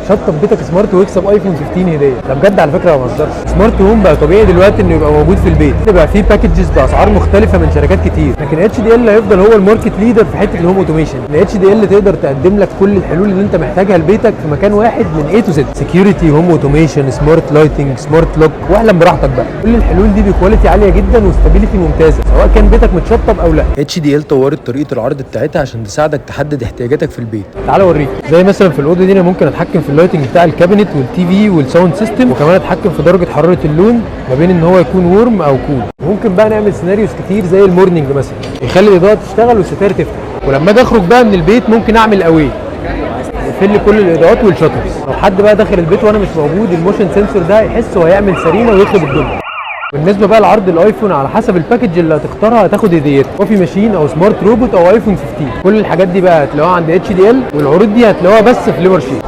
شطب بيتك سمارت واكسب ايفون 15 هديه. ده بجد على فكره ما بهزرش. سمارت هوم بقى طبيعي دلوقتي انه يبقى موجود في البيت، يبقى فيه باكجز باسعار مختلفه من شركات كتير، لكن اتش دي ال هيفضل هو الماركت ليدر في حته الهوم اوتوميشن. اتش دي ال تقدر تقدم لك كل الحلول اللي انت محتاجها لبيتك في مكان واحد من اي تو زد، سكيورتي، هوم اوتوميشن، سمارت لايتنج، سمارت لوك، واحلم براحتك بقى. كل الحلول دي بكواليتي عاليه جدا وستابيليتي ممتازه سواء كان بيتك متشطب او لا. اتش دي ال طورت طريقه العرض بتاعتها عشان تساعدك تحدد احتياجاتك في البيت. تعال اوريك. زي مثلا في الاوضه دي انا ممكن اتحكم في اللايتنج بتاع الكابينت والتي في والساوند سيستم، وكمان اتحكم في درجه حراره اللون ما بين ان هو يكون وورم او كول. ممكن بقى نعمل سيناريوز كتير زي المورنينج مثلا يخلي الاضاءه تشتغل والستاير تفتح. ولما اجي اخرج بقى من البيت ممكن اعمل اواي يقفل لي كل الاضاءات والشاترز. لو حد بقى داخل البيت وانا مش موجود الموشن سنسور ده هيحس وهيعمل سرينه ويخرب الدنيا. بالنسبه بقى لعرض الايفون على حسب الباكج اللي هتختارها هتاخد هديتها، كوفي ماشين او سمارت روبوت او ايفون 15. كل الحاجات دي بقى هتلاقوها عند اتش دي ال، والعروض دي هتلاقوها بس في ليبر شيك.